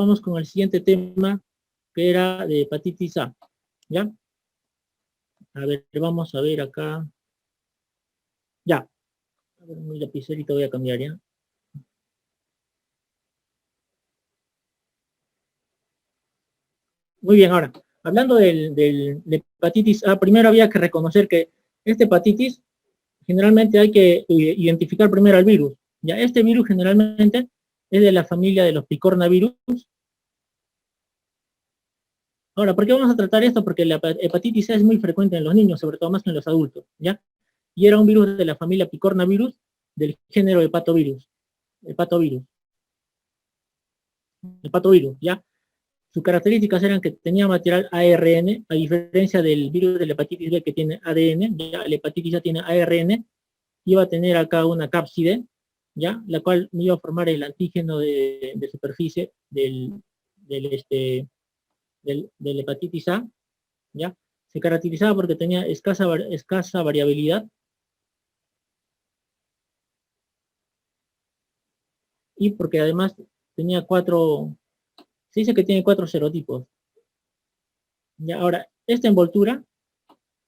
vamos con el siguiente tema, que era de hepatitis A, ¿ya? A ver, vamos a ver acá. Ya. A ver, mi lapicerito voy a cambiar, ¿ya? Muy bien, ahora, hablando de hepatitis A, primero había que reconocer que esta hepatitis, generalmente hay que identificar primero al virus. Ya, este virus generalmente es de la familia de los picornavirus. Ahora, ¿por qué vamos a tratar esto? Porque la hepatitis A es muy frecuente en los niños, sobre todo más que en los adultos, ¿ya? Y era un virus de la familia picornavirus del género hepatovirus, hepatovirus, ¿ya? Sus características eran que tenía material ARN, a diferencia del virus de la hepatitis B que tiene ADN, ya la hepatitis A tiene ARN, iba a tener acá una cápside, ¿ya? La cual iba a formar el antígeno de superficie del hepatitis A, ¿ya? Se caracterizaba porque tenía escasa variabilidad y porque además tenía se dice que tiene 4 serotipos. Ya, ahora, esta envoltura,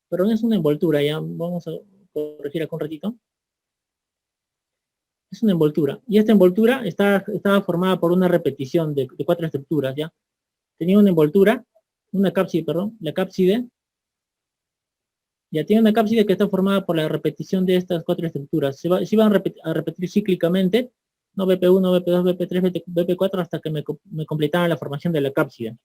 perdón, es una envoltura, ya vamos a corregir acá un ratito. Es una envoltura, y esta envoltura estaba formada por una repetición de 4 estructuras, ¿ya? Tenía una envoltura, una cápside, perdón, la cápside, ya tiene una cápside que está formada por la repetición de estas 4 estructuras. Se iban a repetir cíclicamente, ¿no? BP1, BP2, BP3, BP4, hasta que me completaran la formación de la cápside.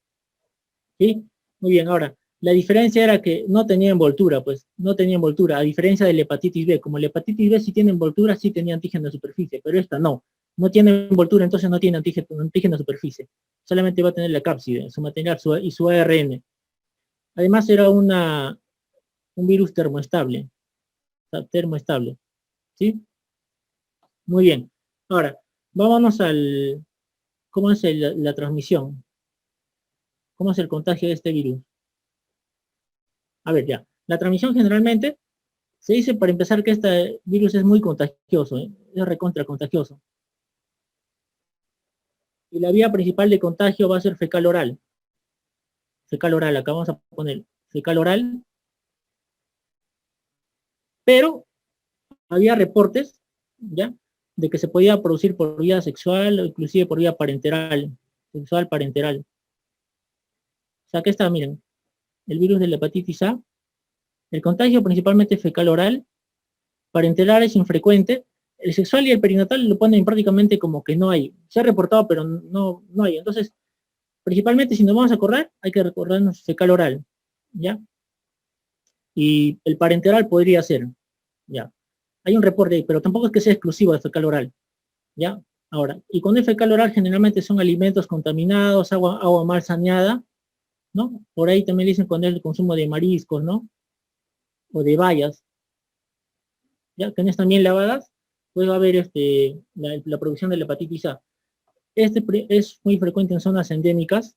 ¿Sí? Muy bien, ahora, la diferencia era que no tenía envoltura, pues, no tenía envoltura, a diferencia de la hepatitis B. Como la hepatitis B sí tiene envoltura, sí tenía antígeno de superficie, pero esta no. No tiene envoltura, entonces no tiene antígeno de superficie. Solamente va a tener la cápside, su material y su ARN. Además era un virus termoestable. Termoestable. ¿Sí? Muy bien. Ahora, vámonos ¿cómo es la transmisión? ¿Cómo es el contagio de este virus? A ver, ya. La transmisión generalmente se dice para empezar que este virus es muy contagioso, es recontra contagioso. Y la vía principal de contagio va a ser fecal oral. Fecal oral, acá vamos a poner fecal oral. Pero había reportes, ¿ya? De que se podía producir por vía sexual o inclusive por vía parenteral, sexual parenteral. O sea, aquí está, miren, el virus de la hepatitis A, el contagio principalmente fecal oral, parenteral es infrecuente, el sexual y el perinatal lo ponen prácticamente como que no hay. Se ha reportado, pero no hay. Entonces, principalmente si nos vamos a acordar, hay que recordarnos fecal oral, ¿ya? Y el parenteral podría ser, ¿ya? Hay un reporte ahí, pero tampoco es que sea exclusivo de fecal oral, ¿ya? Ahora, y con el fecal oral generalmente son alimentos contaminados, agua mal saneada, ¿no? Por ahí también dicen con el consumo de mariscos, ¿no? O de bayas, ¿ya? Que no están bien lavadas, puede haber la producción de la hepatitis A. Es muy frecuente en zonas endémicas.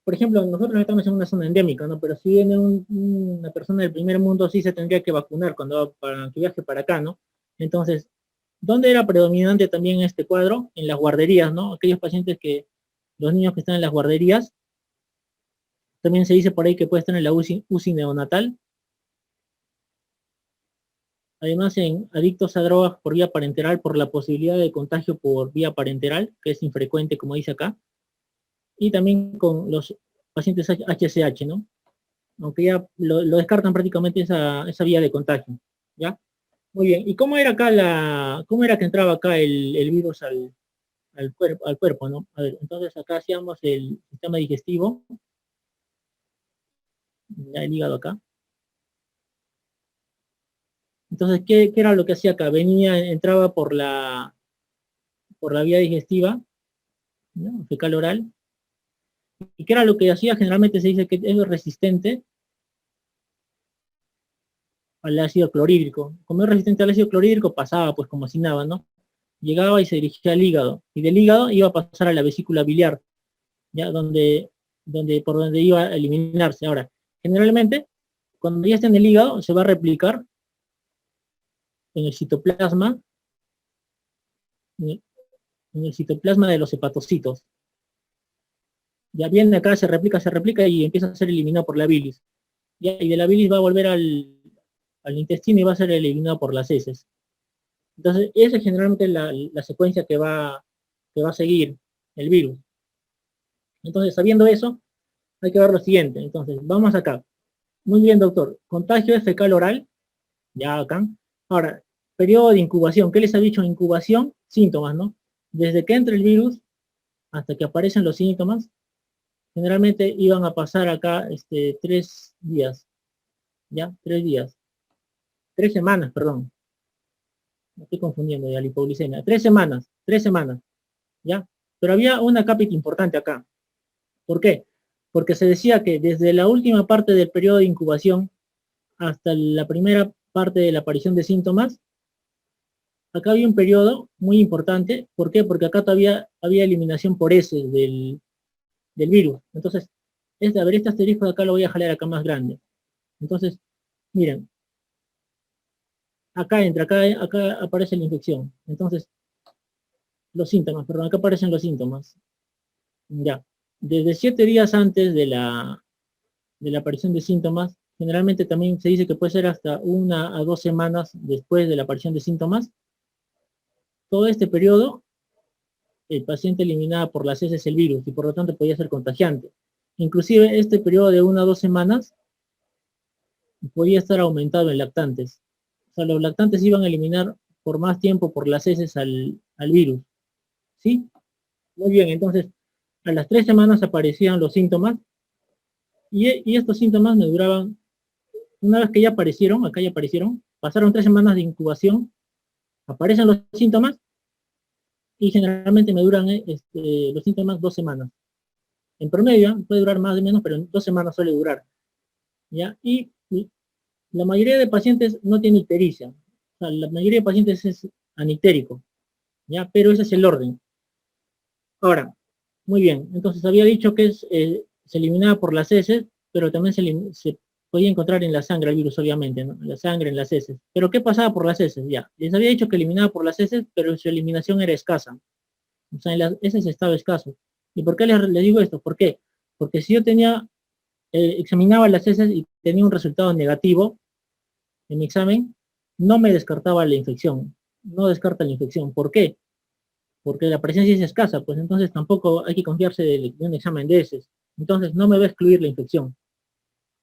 Por ejemplo, nosotros estamos en una zona endémica, ¿no? Pero si viene una persona del primer mundo, sí se tendría que vacunar cuando va para que viaje para acá, ¿no? Entonces, ¿dónde era predominante también este cuadro? En las guarderías, ¿no? Aquellos pacientes los niños que están en las guarderías, también se dice por ahí que puede estar en la UCI neonatal. Además, en adictos a drogas por vía parenteral, por la posibilidad de contagio por vía parenteral, que es infrecuente, como dice acá. Y también con los pacientes HCH, ¿no? Aunque ya lo descartan prácticamente esa vía de contagio, ¿ya? Muy bien, ¿y cómo era acá cómo era que entraba acá el virus al cuerpo, ¿no? A ver, entonces acá hacíamos el sistema digestivo, ya el hígado acá. Entonces, ¿qué era lo que hacía acá? Entraba por la vía digestiva, ¿no? Fecal oral. ¿Y qué era lo que hacía? Generalmente se dice que es resistente al ácido clorhídrico. Como es resistente al ácido clorhídrico, pasaba pues como si nada, ¿no? Llegaba y se dirigía al hígado. Y del hígado iba a pasar a la vesícula biliar, ¿ya? Por donde iba a eliminarse. Ahora, generalmente, cuando ya está en el hígado, se va a replicar en el citoplasma en el citoplasma de los hepatocitos. Ya viene acá, se replica y empieza a ser eliminado por la bilis. Ya, y de la bilis va a volver al intestino y va a ser eliminado por las heces. Entonces, esa es generalmente la secuencia que va a seguir el virus. Entonces, sabiendo eso, hay que ver lo siguiente. Entonces, vamos acá. Muy bien, doctor. Contagio es fecal oral. Ya acá. Ahora, periodo de incubación. ¿Qué les ha dicho? Incubación, síntomas, ¿no? Desde que entra el virus hasta que aparecen los síntomas, generalmente iban a pasar acá 3 días. ¿Ya? 3 días. 3 semanas, perdón. Me estoy confundiendo ya, la hipoglicemia. 3 semanas. 3 semanas. ¿Ya? Pero había una cápita importante acá. ¿Por qué? Porque se decía que desde la última parte del periodo de incubación hasta la primera parte de la aparición de síntomas, acá había un periodo muy importante. ¿Por qué? Porque acá todavía había eliminación por heces del virus. Entonces, este asterisco de acá lo voy a jalar acá más grande. Entonces, miren, acá entra, acá aparece la infección. Entonces, los síntomas, perdón, acá aparecen los síntomas. Ya, desde 7 días antes de la aparición de síntomas, generalmente también se dice que puede ser hasta 1 a 2 semanas después de la aparición de síntomas. Todo este periodo, el paciente eliminaba por las heces el virus y por lo tanto podía ser contagiante. Inclusive este periodo de 1 a 2 semanas podía estar aumentado en lactantes. O sea, los lactantes iban a eliminar por más tiempo por las heces al virus. ¿Sí? Muy bien, entonces a las 3 semanas aparecían los síntomas y estos síntomas me duraban, una vez que ya aparecieron, acá ya aparecieron, pasaron 3 semanas de incubación, aparecen los síntomas y generalmente me duran los síntomas 2 semanas. En promedio puede durar más o menos, pero en 2 semanas suele durar. ¿Ya? Y la mayoría de pacientes no tiene ictericia. O sea, la mayoría de pacientes es anictérico. ¿Ya? Pero ese es el orden. Ahora, muy bien. Entonces había dicho que se eliminaba por las heces, pero también se podía encontrar en la sangre el virus, obviamente, ¿no? En la sangre, en las heces. ¿Pero qué pasaba por las heces? Ya, les había dicho que eliminaba por las heces, pero su eliminación era escasa. O sea, en las heces estaba escaso. ¿Y por qué les digo esto? ¿Por qué? Porque si yo examinaba las heces y tenía un resultado negativo en mi examen, no me descartaba la infección. No descarta la infección. ¿Por qué? Porque la presencia es escasa, pues entonces tampoco hay que confiarse de un examen de heces. Entonces no me va a excluir la infección.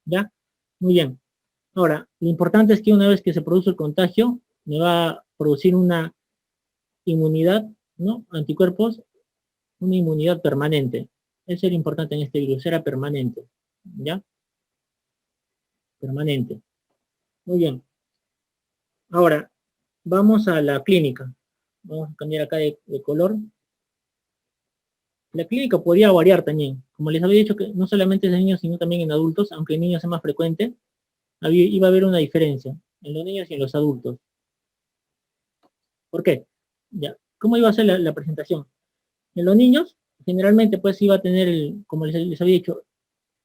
¿Ya? Muy bien. Ahora, lo importante es que una vez que se produce el contagio, me va a producir una inmunidad, ¿no? Anticuerpos, una inmunidad permanente. Eso era importante en este virus, era permanente. ¿Ya? Permanente. Muy bien. Ahora, vamos a la clínica. Vamos a cambiar acá de color. La clínica podría variar también. Como les había dicho, que no solamente es en niños, sino también en adultos, aunque en niños es más frecuente, iba a haber una diferencia en los niños y en los adultos. ¿Por qué? Ya. ¿Cómo iba a ser la presentación? En los niños, generalmente pues iba a tener, como les había dicho,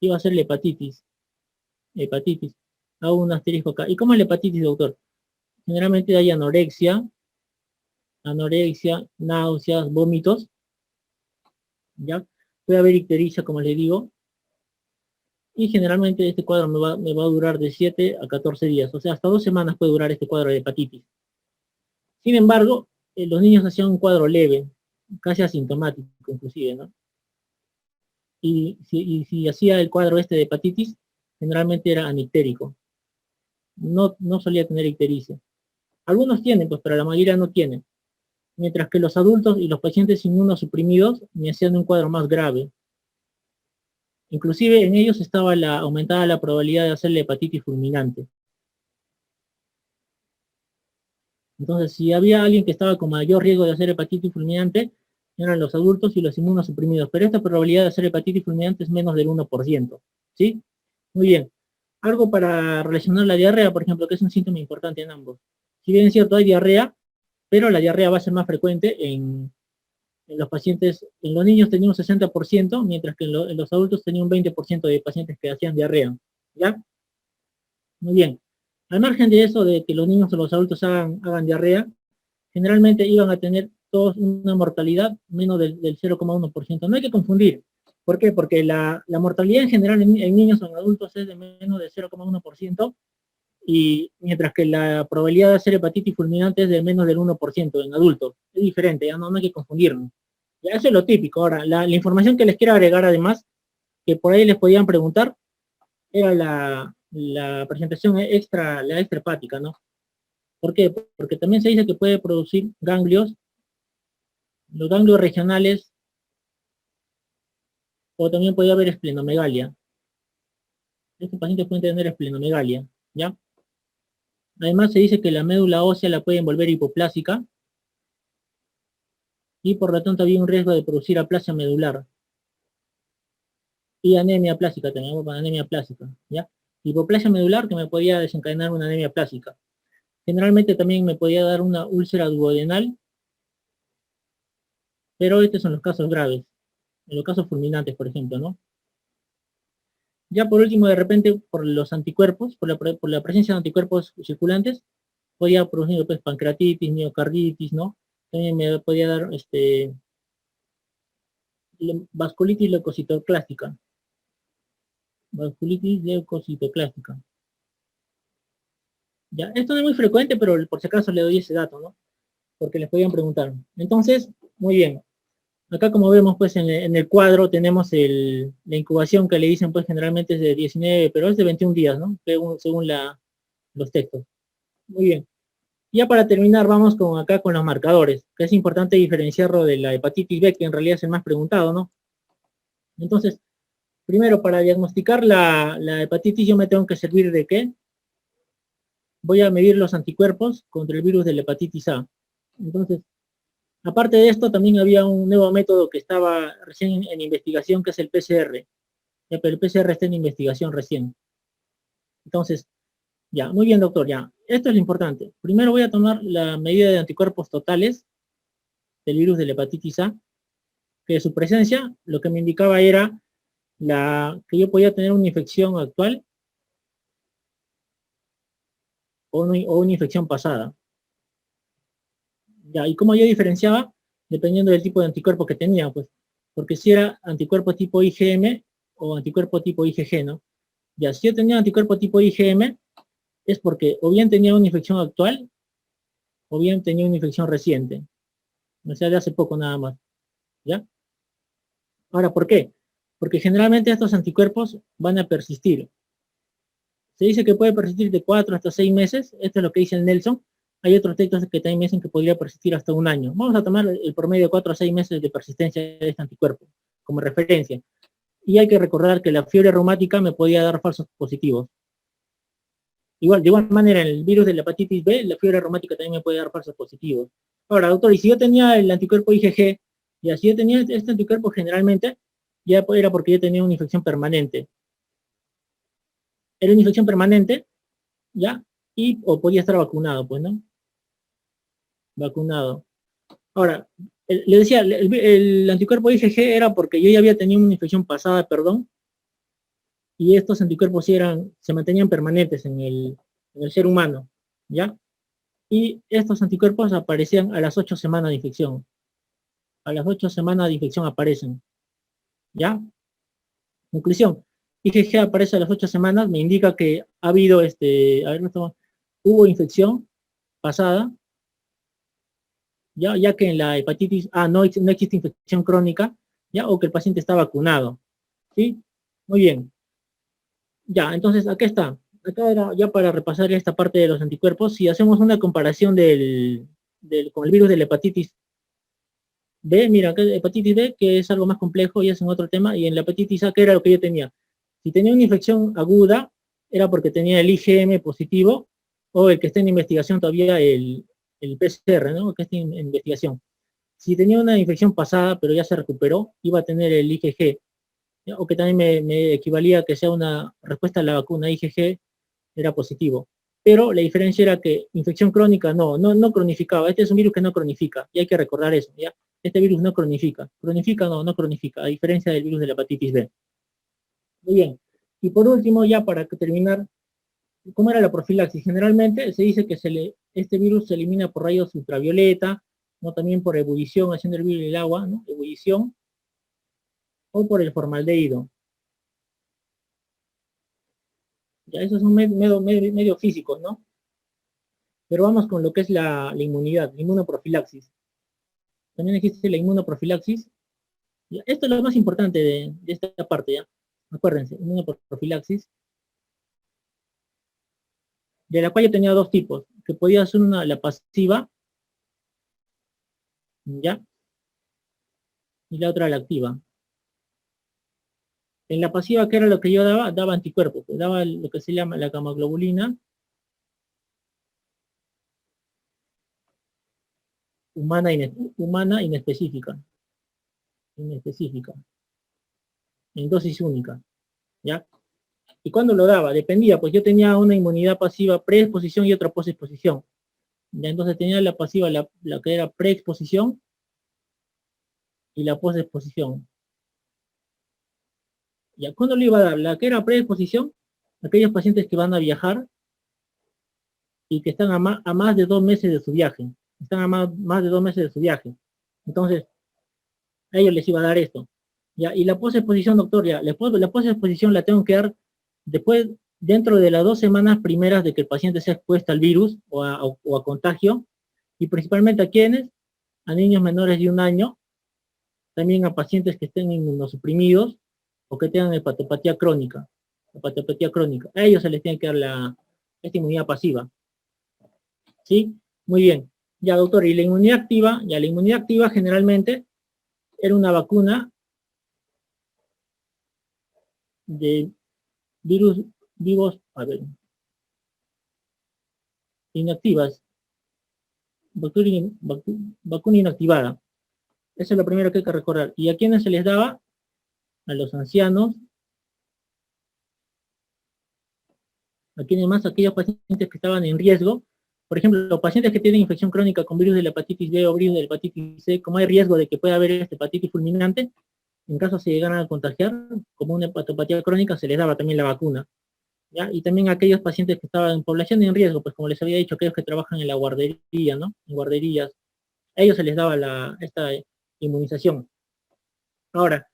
iba a ser la hepatitis. Hepatitis. Hago un asterisco acá. ¿Y cómo es la hepatitis, doctor? Generalmente hay anorexia, náuseas, vómitos, ¿ya? Puede haber ictericia, como les digo, y generalmente este cuadro me va a durar de 7 a 14 días, o sea, hasta 2 semanas puede durar este cuadro de hepatitis. Sin embargo, los niños hacían un cuadro leve, casi asintomático inclusive, ¿no? Y si hacía el cuadro de hepatitis, generalmente era anictérico. No solía tener ictericia. Algunos tienen, pues, pero la mayoría no tienen. Mientras que los adultos y los pacientes inmunosuprimidos me hacían un cuadro más grave. Inclusive en ellos estaba aumentada la probabilidad de hacer la hepatitis fulminante. Entonces, si había alguien que estaba con mayor riesgo de hacer hepatitis fulminante, eran los adultos y los inmunosuprimidos. Pero esta probabilidad de hacer hepatitis fulminante es menos del 1%. ¿Sí? Muy bien. Algo para relacionar la diarrea, por ejemplo, que es un síntoma importante en ambos. Si bien es cierto, hay diarrea, pero la diarrea va a ser más frecuente en los pacientes. En los niños tenía un 60%, mientras que en los adultos tenía un 20% de pacientes que hacían diarrea. ¿Ya? Muy bien. Al margen de eso, de que los niños o los adultos hagan diarrea, generalmente iban a tener todos una mortalidad menos del 0,1%. No hay que confundir. ¿Por qué? Porque la mortalidad en general en niños o en adultos es de menos del 0,1%, y mientras que la probabilidad de hacer hepatitis fulminante es de menos del 1% en adultos. Es diferente, ya no hay que confundirnos. Ya, eso es lo típico. Ahora, la información que les quiero agregar además, que por ahí les podían preguntar, era la presentación extra, la extrahepática, ¿no? ¿Por qué? Porque también se dice que puede producir ganglios, los ganglios regionales, o también puede haber esplenomegalia. Estos pacientes pueden tener esplenomegalia, ¿ya? Además se dice que la médula ósea la pueden volver hipoplásica, y por lo tanto había un riesgo de producir aplasia medular. Y anemia plástica también, anemia plástica, ¿ya? Hipoplasia medular que me podía desencadenar una anemia plástica. Generalmente también me podía dar una úlcera duodenal, pero estos son los casos graves, en los casos fulminantes, por ejemplo, ¿no? Ya por último, de repente, por los anticuerpos, por la presencia de anticuerpos circulantes, podía producir pues, pancreatitis, miocarditis, ¿no? También me podía dar vasculitis leucocitoclástica. Vasculitis leucocitoclástica. Ya, esto no es muy frecuente, pero por si acaso le doy ese dato, ¿no? Porque les podían preguntar. Entonces, muy bien. Acá como vemos, pues en el cuadro tenemos la incubación que le dicen, pues generalmente es de 19, pero es de 21 días, ¿no? Según los textos. Muy bien. Ya para terminar, vamos acá con los marcadores, que es importante diferenciarlo de la hepatitis B, que en realidad es el más preguntado, ¿no? Entonces, primero, para diagnosticar la hepatitis, yo me tengo que servir de ¿qué? Voy a medir los anticuerpos contra el virus de la hepatitis A. Entonces, aparte de esto, también había un nuevo método que estaba recién en investigación, que es el PCR. Ya, pero el PCR está en investigación recién. Entonces, ya, muy bien, doctor, ya. Esto es lo importante. Primero voy a tomar la medida de anticuerpos totales del virus de la hepatitis A, que su presencia lo que me indicaba era que yo podía tener una infección actual o una infección pasada. Ya, ¿y cómo yo diferenciaba? Dependiendo del tipo de anticuerpo que tenía, pues, porque si era anticuerpo tipo IgM o anticuerpo tipo IgG, ¿no? Ya, si yo tenía anticuerpo tipo IgM, es porque o bien tenía una infección actual, o bien tenía una infección reciente, o sea, de hace poco nada más, ¿ya? Ahora, ¿por qué? Porque generalmente estos anticuerpos van a persistir. Se dice que puede persistir de 4 hasta 6 meses, esto es lo que dice el Nelson. Hay otros textos que también dicen que podría persistir hasta un año. Vamos a tomar el promedio de 4 a 6 meses de persistencia de este anticuerpo como referencia. Y hay que recordar que la fiebre reumática me podía dar falsos positivos. De igual manera, en el virus de la hepatitis B, la fiebre reumática también me puede dar falsos positivos. Ahora, doctor, y si yo tenía el anticuerpo IgG, y así yo tenía este anticuerpo generalmente, ya era porque yo tenía una infección permanente. Era una infección permanente, ¿ya? O podía estar vacunado, pues, ¿no? Vacunado. Ahora, le decía, el anticuerpo IgG era porque yo ya había tenido una infección pasada, perdón, y estos anticuerpos se mantenían permanentes en el ser humano, ¿ya? Y estos anticuerpos aparecían a las 8 semanas de infección. A las 8 semanas de infección aparecen, ¿ya? Conclusión, IgG aparece a las 8 semanas, me indica que ha habido, hubo infección pasada, ya que en la hepatitis A no existe infección crónica, ya, o que el paciente está vacunado, ¿sí? Muy bien. Ya, entonces, acá está. Acá era ya para repasar esta parte de los anticuerpos. Si hacemos una comparación con el virus de la hepatitis B, mira, acá hepatitis B, que es algo más complejo y es en otro tema, y en la hepatitis A, ¿qué era lo que yo tenía? Si tenía una infección aguda, era porque tenía el IgM positivo, o el que está en investigación todavía, el PCR, ¿no? Que está en investigación. Si tenía una infección pasada, pero ya se recuperó, iba a tener el IgG, ¿ya? O que también me equivalía a que sea una respuesta a la vacuna IgG, era positivo. Pero la diferencia era que infección crónica no cronificaba. Este es un virus que no cronifica, y hay que recordar eso, ¿ya? Este virus no cronifica. ¿Cronifica? No cronifica, a diferencia del virus de la hepatitis B. Muy bien. Y por último, ya para terminar, ¿cómo era la profilaxis? Generalmente se dice que este virus se elimina por rayos ultravioleta, ¿no? También por ebullición, haciendo hervir el agua, ¿no? Ebullición, o por el formaldehído. Ya esos son medio físicos, ¿no? Pero vamos con lo que es la inmunidad, la inmunoprofilaxis. También existe la inmunoprofilaxis. Ya, esto es lo más importante de esta parte, ¿ya? Acuérdense, inmunoprofilaxis, de la cual yo tenía dos tipos, que podía ser la pasiva, ¿ya? Y la otra la activa. En la pasiva, ¿qué era lo que yo daba? Daba anticuerpos, pues daba lo que se llama la gamaglobulina humana inespecífica, en dosis única, ¿ya? ¿Y cuándo lo daba? Dependía, pues yo tenía una inmunidad pasiva preexposición y otra posexposición. Ya entonces tenía la pasiva, la que era preexposición y la posexposición. ¿Ya cuándo le iba a dar? La que era preexposición, aquellos pacientes que van a viajar y que están a más de 2 meses de su viaje. Están a más de 2 meses de su viaje. Entonces, a ellos les iba a dar esto. ¿Ya? Y la posexposición, doctor, ya, la posexposición la tengo que dar después, dentro de las 2 semanas primeras de que el paciente sea expuesto al virus o a contagio, y principalmente a quienes, a niños menores de 1 año, también a pacientes que estén inmunosuprimidos o que tengan hepatopatía crónica. A ellos se les tiene que dar esta inmunidad pasiva. ¿Sí? Muy bien. Ya, doctor, y la inmunidad activa, ya la inmunidad activa generalmente era una vacuna de virus vivos, a ver, inactivas, vacuna inactivada. Eso es lo primero que hay que recordar. ¿Y a quiénes se les daba? A los ancianos, a quienes más, aquellos pacientes que estaban en riesgo. Por ejemplo, los pacientes que tienen infección crónica con virus de la hepatitis B o virus de la hepatitis C, como hay riesgo de que pueda haber esta hepatitis fulminante, en caso se llegaran a contagiar, como una hepatopatía crónica, se les daba también la vacuna. ¿Ya? Y también aquellos pacientes que estaban en población en riesgo, pues como les había dicho, aquellos que trabajan en la guardería, ¿no? En guarderías, a ellos se les daba esta inmunización. Ahora,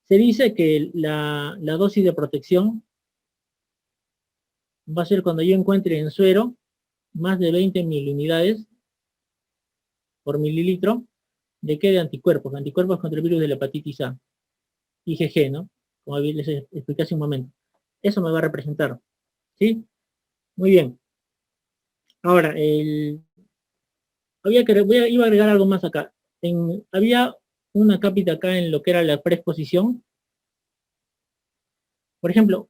se dice que la dosis de protección va a ser cuando yo encuentre en suero más de 20 miliunidades por mililitro de qué de anticuerpos, anticuerpos contra el virus de la hepatitis A, IgG, ¿no? Como les expliqué hace un momento. Eso me va a representar, ¿sí? Muy bien. Ahora, iba a agregar algo más acá. Había una cápita acá en lo que era la preexposición. Por ejemplo,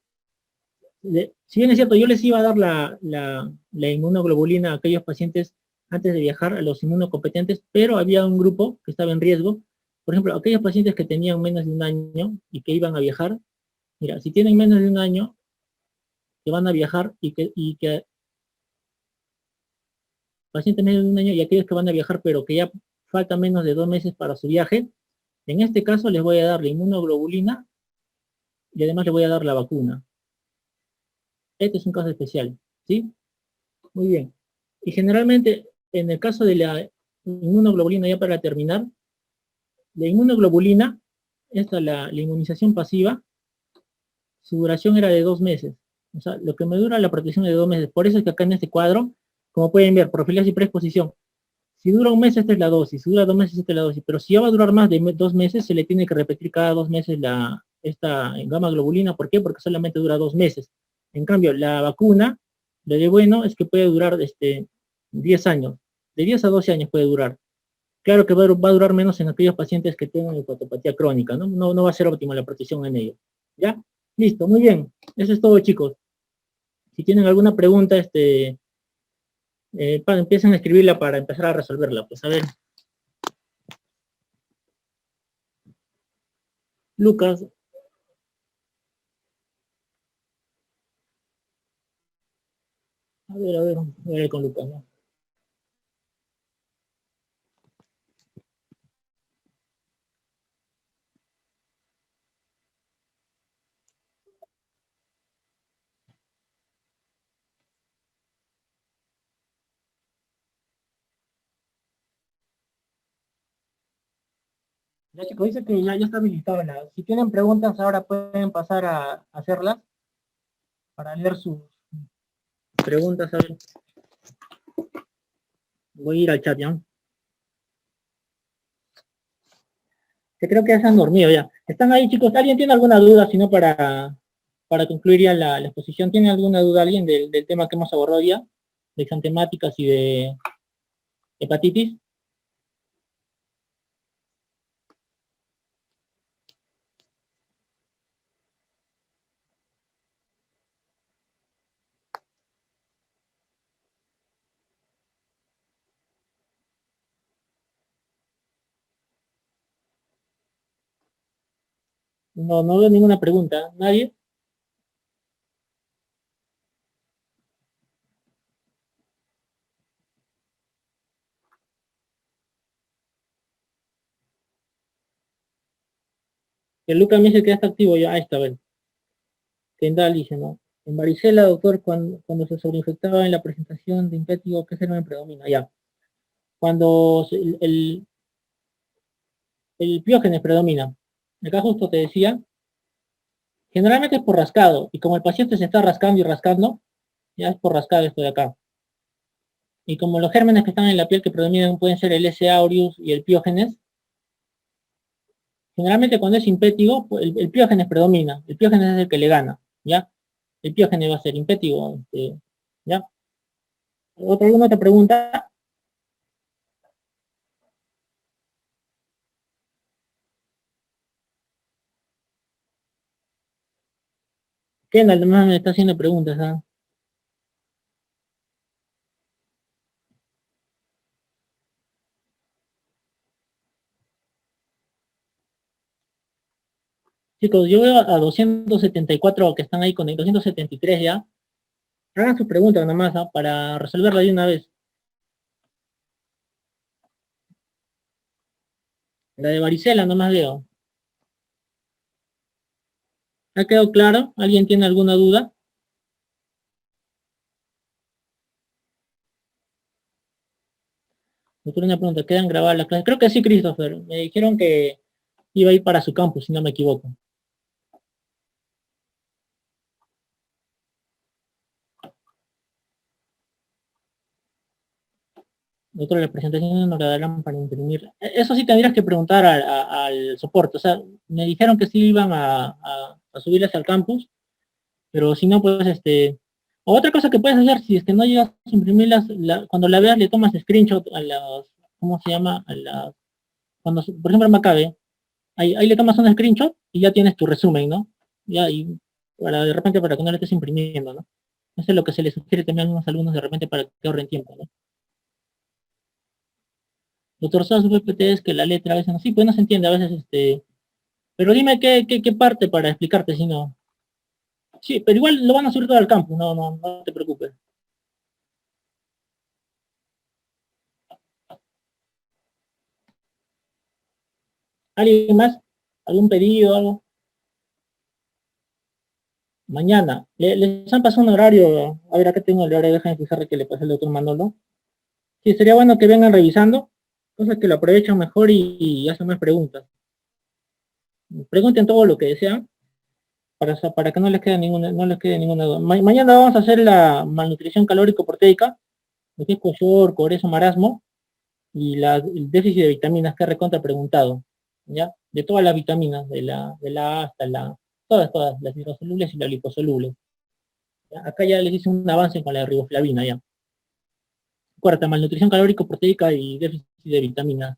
si bien es cierto, yo les iba a dar la inmunoglobulina a aquellos pacientes antes de viajar, a los inmunocompetentes, pero había un grupo que estaba en riesgo. Por ejemplo, aquellos pacientes que tenían menos de 1 año y que iban a viajar. Mira, si tienen menos de 1 año, que van a viajar y que pacientes menos de 1 año y aquellos que van a viajar, pero que ya falta menos de 2 meses para su viaje, en este caso les voy a dar la inmunoglobulina y además les voy a dar la vacuna. Este es un caso especial, ¿sí? Muy bien. Y generalmente, en el caso de la inmunoglobulina, ya para terminar, la inmunoglobulina, la inmunización pasiva, su duración era de 2 meses. O sea, lo que me dura la protección es de 2 meses. Por eso es que acá en este cuadro, como pueden ver, profilaxis y preexposición. Si dura un mes, esta es la dosis. Si dura 2 meses, esta es la dosis. Pero si ya va a durar más de 2 meses, se le tiene que repetir cada 2 meses esta gamma globulina. ¿Por qué? Porque solamente dura 2 meses. En cambio, la vacuna, lo de bueno es que puede durar 10 años. De 10 a 12 años puede durar. Claro que va a durar menos en aquellos pacientes que tengan hepatopatía crónica, ¿no? No va a ser óptima la protección en ellos. ¿Ya? Listo, muy bien. Eso es todo, chicos. Si tienen alguna pregunta, empiecen a escribirla para empezar a resolverla. Pues a ver. Lucas. Voy a ver con Lucas, ¿no? Ya chicos, dice que ya está habilitado. Si tienen preguntas ahora pueden pasar a hacerlas para leer sus preguntas. A ver. Voy a ir al chat ya. Que creo que ya se han dormido ya. ¿Están ahí chicos? ¿Alguien tiene alguna duda? Si no, para concluir ya la exposición, ¿tiene alguna duda alguien del tema que hemos abordado ya? De exantemáticas y de hepatitis. No, no veo ninguna pregunta. ¿Nadie? Que Luca me dice que ya está activo ya. Ahí está, a ver. Kendall dice, ¿no? En varicela, doctor, cuando se sobreinfectaba en la presentación de impétigo, ¿qué germen predomina? Ya. Cuando el piógenes predomina. Acá justo te decía, generalmente es por rascado. Y como el paciente se está rascando y rascando, ya es por rascado esto de acá. Y como los gérmenes que están en la piel que predominan pueden ser el S. aureus y el piógenes, generalmente cuando es impétigo, pues, el piógenes predomina. El piógenes es el que le gana, ¿ya? El piógenes va a ser impétigo, ¿ya? ¿Alguna otra pregunta? Kendall además me está haciendo preguntas, ¿ah? Chicos, yo veo a 274 que están ahí con el 273 ya. Hagan sus preguntas nomás, ¿ah? Para resolverla de una vez. La de varicela nomás veo. ¿Ha quedado claro? ¿Alguien tiene alguna duda? Doctor, una pregunta, ¿quedan grabadas las clases? Creo que sí, Christopher. Me dijeron que iba a ir para su campus, si no me equivoco. Doctor, las presentaciones no la darán para imprimir. Eso sí tendrías que preguntar al soporte. O sea, me dijeron que sí iban a subirlas al campus, pero si no, pues otra cosa que puedes hacer, si es que no llegas a imprimirlas, cuando la veas le tomas screenshot a las, ¿cómo se llama? Cuando, por ejemplo, en Macabe, ahí le tomas un screenshot y ya tienes tu resumen, ¿no? Ya, y de repente para que no le estés imprimiendo, ¿no? Eso es lo que se les sugiere también a algunos alumnos de repente para que ahorren tiempo, ¿no? Doctor Sosa, PPT es que la letra a veces no, sí, pues no se entiende a veces, pero dime qué parte para explicarte, si no. Sí, pero igual lo van a subir todo al campus, no te preocupes. ¿Alguien más? ¿Algún pedido, algo? Mañana. ¿Les han pasado un horario? A ver, acá tengo el horario, déjenme fijar que le pasé al doctor Manolo. Sí, sería bueno que vengan revisando, cosas que lo aprovechan mejor y hacen más preguntas. Pregunten todo lo que desean, para que no les quede ninguna duda. Mañana vamos a hacer la malnutrición calórico-proteica, lo que es coyor, corezo, marasmo, y el déficit de vitaminas que he recontra preguntado, ¿ya? De todas las vitaminas, de la A hasta todas, las hidrosolubles y las liposolubles. ¿Ya? Acá ya les hice un avance con la riboflavina, ya. Cuarta, malnutrición calórico-proteica y déficit de vitaminas.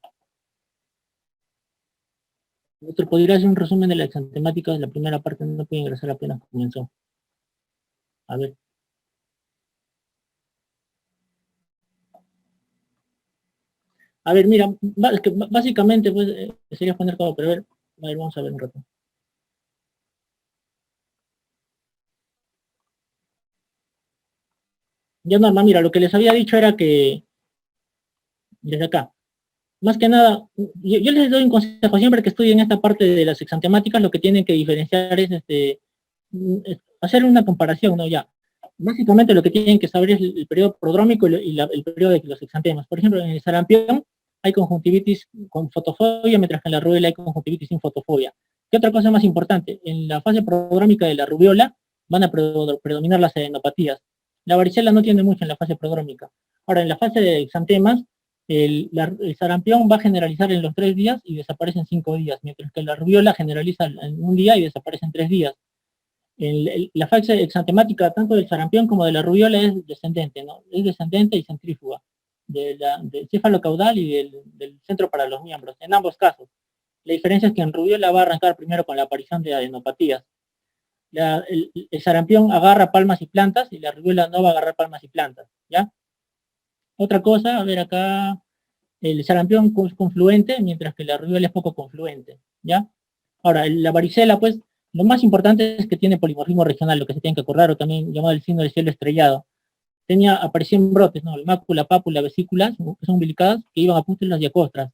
Doctor, ¿podría hacer un resumen de la exantemática de la primera parte? No puede ingresar apenas comenzó. A ver. A ver, mira, es que básicamente pues, sería poner todo, pero a ver, vamos a ver un rato. Ya normal, mira, lo que les había dicho era que, desde acá, más que nada, yo les doy un consejo, siempre que estudien esta parte de las exantemáticas, lo que tienen que diferenciar es, hacer una comparación, ¿no? Ya, básicamente lo que tienen que saber es el periodo prodrómico y el periodo de los exantemas. Por ejemplo, en el sarampión, hay conjuntivitis con fotofobia, mientras que en la rubiola hay conjuntivitis sin fotofobia. ¿Qué otra cosa más importante? En la fase prodrómica de la rubiola van a predominar las adenopatías. La varicela no tiene mucho en la fase prodrómica. Ahora, en la fase de exantemas, el sarampión va a generalizar en los 3 días y desaparece en 5 días, mientras que la rubiola generaliza en un día y desaparece en 3 días. La fase exantemática tanto del sarampión como de la rubiola es descendente, ¿no? Es descendente y centrífuga, del céfalo caudal y del centro para los miembros, en ambos casos. La diferencia es que en rubiola va a arrancar primero con la aparición de adenopatías. El sarampión agarra palmas y plantas y la rubiola no va a agarrar palmas y plantas, ¿ya? Otra cosa, a ver acá, el sarampión es confluente, mientras que la rubiola es poco confluente, ¿ya? Ahora, la varicela, pues, lo más importante es que tiene polimorfismo regional, lo que se tiene que acordar, o también llamado el signo del cielo estrellado. Aparecían brotes, ¿no? El mácula, pápula, vesículas, que son umbilicadas, que iban a pústulas y a costras.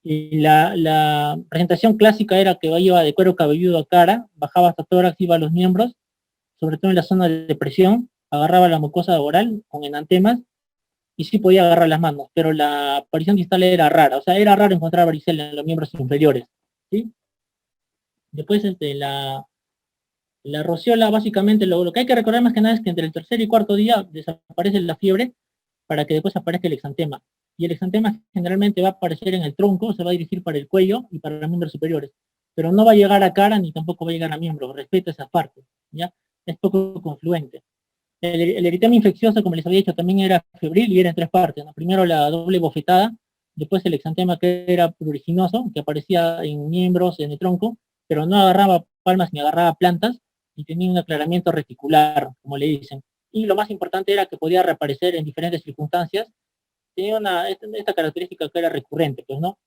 Y la presentación clásica era que iba de cuero cabelludo a cara, bajaba hasta tórax, iba a los miembros, sobre todo en la zona de depresión, agarraba la mucosa oral con enantemas, y sí podía agarrar las manos, pero la aparición distal era rara, o sea, era raro encontrar varicela en los miembros inferiores, ¿sí? Después, la rociola, básicamente, lo que hay que recordar más que nada es que entre el tercer y cuarto día desaparece la fiebre para que después aparezca el exantema. Y el exantema generalmente va a aparecer en el tronco, se va a dirigir para el cuello y para los miembros superiores. Pero no va a llegar a cara ni tampoco va a llegar a miembros, respeta esas partes, ¿ya? Es poco confluente. El eritema infeccioso, como les había dicho, también era febril y era en 3 partes, ¿no? Primero la doble bofetada, después el exantema que era pruriginoso, que aparecía en miembros, en el tronco, pero no agarraba palmas ni agarraba plantas, y tenía un aclaramiento reticular, como le dicen. Y lo más importante era que podía reaparecer en diferentes circunstancias. Tenía esta característica que era recurrente, pues, ¿no?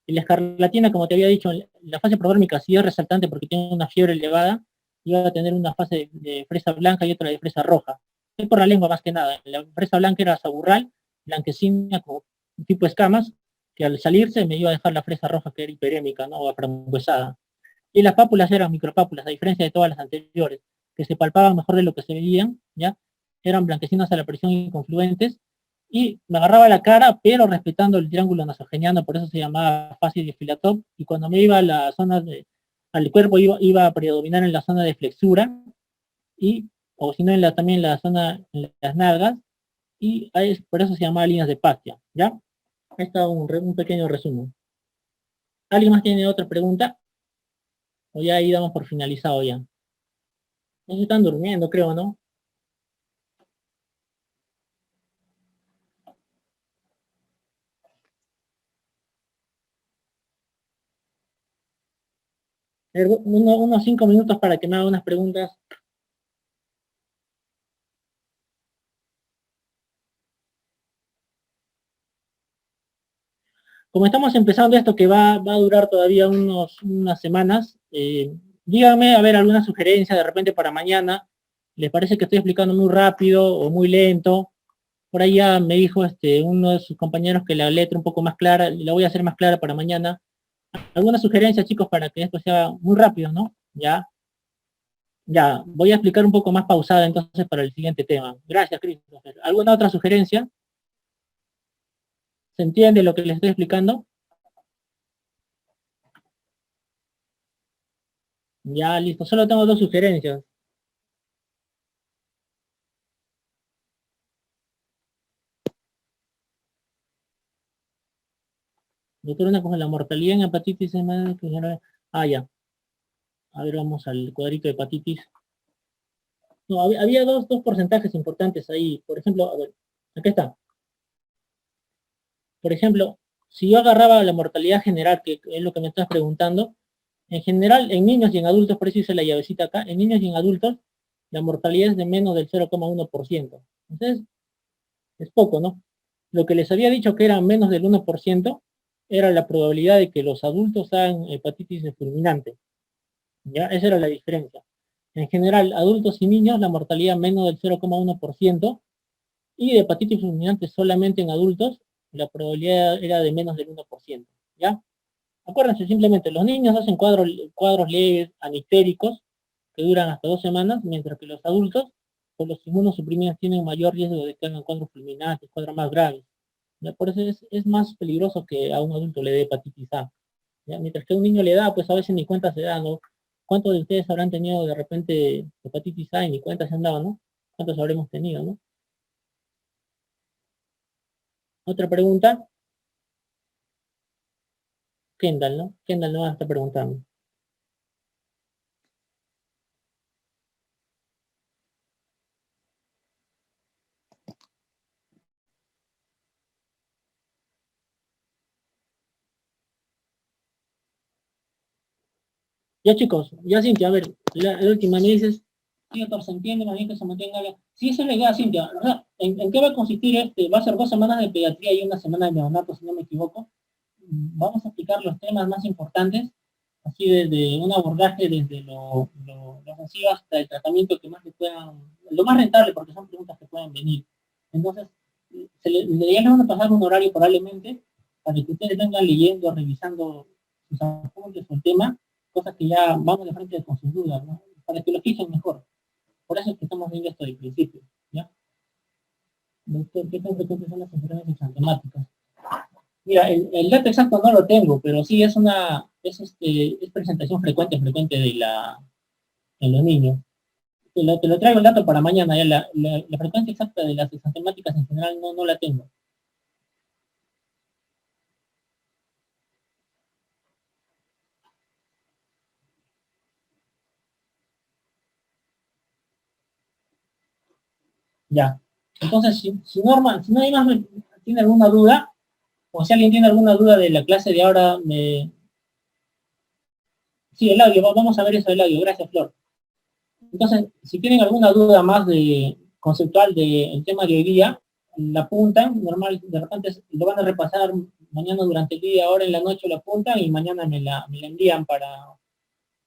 Y la escarlatina, como te había dicho, la fase prodrómica sí es resaltante porque tiene una fiebre elevada, iba a tener una fase de fresa blanca y otra de fresa roja. Es por la lengua más que nada. La fresa blanca era saburral, blanquecina, como un tipo de escamas, que al salirse me iba a dejar la fresa roja que era hiperémica, ¿no? O aframbuesada. Y las pápulas eran micropápulas, a diferencia de todas las anteriores, que se palpaban mejor de lo que se veían, ¿ya? Eran blanquecinas a la presión y confluentes, y me agarraba la cara, pero respetando el triángulo nasogeniano, por eso se llamaba fase de filatop, y cuando me iba a la zona al cuerpo iba a predominar en la zona de flexura, y, o si no, también en la zona, en las nalgas, y por eso se llamaba líneas de Pastia, ¿ya? Ahí está un pequeño resumen. ¿Alguien más tiene otra pregunta? O ya ahí damos por finalizado ya. No se están durmiendo, creo, ¿no? Unos 5 minutos para que me haga unas preguntas. Como estamos empezando esto que va a durar todavía unas semanas, díganme, a ver, alguna sugerencia de repente para mañana. ¿Les parece que estoy explicando muy rápido o muy lento? Por ahí ya me dijo uno de sus compañeros que la letra un poco más clara, la voy a hacer más clara para mañana. ¿Alguna sugerencia, chicos, para que esto sea muy rápido, no? Ya. Ya, voy a explicar un poco más pausada entonces para el siguiente tema. Gracias, Christopher. ¿Alguna otra sugerencia? ¿Se entiende lo que les estoy explicando? Ya, listo. Solo tengo 2 sugerencias. Doctor, una cosa, la mortalidad en hepatitis es más que general. Ah, ya. A ver, vamos al cuadrito de hepatitis. No, había dos porcentajes importantes ahí. Por ejemplo, a ver, aquí está. Por ejemplo, si yo agarraba la mortalidad general, que es lo que me estás preguntando, en general, en niños y en adultos, por eso hice la llavecita acá, en niños y en adultos, la mortalidad es de menos del 0,1%. Entonces, es poco, ¿no? Lo que les había dicho que era menos del 1% era la probabilidad de que los adultos hagan hepatitis fulminante. ¿Ya? Esa era la diferencia. En general, adultos y niños, la mortalidad menos del 0,1%, y de hepatitis fulminante solamente en adultos, la probabilidad era de menos del 1%. ¿Ya? Acuérdense simplemente, los niños hacen cuadros leves, anistéricos, que duran hasta 2 semanas, mientras que los adultos, con los inmunosuprimidos, tienen mayor riesgo de que hagan cuadros fulminantes, cuadros más graves. ¿ya? Por eso es más peligroso que a un adulto le dé hepatitis A, ¿ya? Mientras que a un niño le da, pues a veces ni cuenta se da, ¿no? ¿Cuántos de ustedes habrán tenido de repente hepatitis A y ni cuenta se han dado, ¿no? ¿Cuántos habremos tenido, no? Otra pregunta, Kendall, ¿no? Kendall no está preguntando. Ya chicos, ya Cintia, a ver, la última me dices, sí, doctor, se entiende, más bien que se mantenga la... Sí, esa es la idea, Cintia. O sea, ¿en qué va a consistir este? Va a ser 2 semanas de pediatría y 1 semana de neonato, si no me equivoco. Vamos a explicar los temas más importantes, así desde un abordaje desde lo sencillo hasta el tratamiento que más le puedan, lo más rentable, porque son preguntas que pueden venir. Entonces, ya le van a pasar un horario probablemente para que ustedes vengan leyendo, revisando sus apuntes o el tema, cosas que ya vamos de frente con sus dudas, ¿no? Para que lo fijen mejor. Por eso es que estamos viendo esto del principio, ¿ya? Doctor, ¿qué tan frecuentes son las enfermedades exantemáticas? Mira, el dato exacto no lo tengo, pero sí es presentación frecuente en los niños. Te lo traigo el dato para mañana, ya la frecuencia exacta de las exantemáticas en general no la tengo. Ya. Entonces, si Norma, si nadie más tiene alguna duda, o si alguien tiene alguna duda de la clase de ahora, sí, el audio, vamos a ver eso del audio, gracias Flor. Entonces, si tienen alguna duda más conceptual del tema de hoy día, la apuntan, normal, de repente lo van a repasar mañana durante el día, ahora en la noche la apuntan y mañana me la envían para,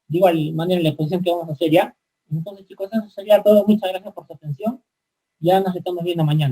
de igual manera, la exposición que vamos a hacer ya. Entonces, chicos, eso sería todo. Muchas gracias por su atención. Ya nos estamos viendo mañana.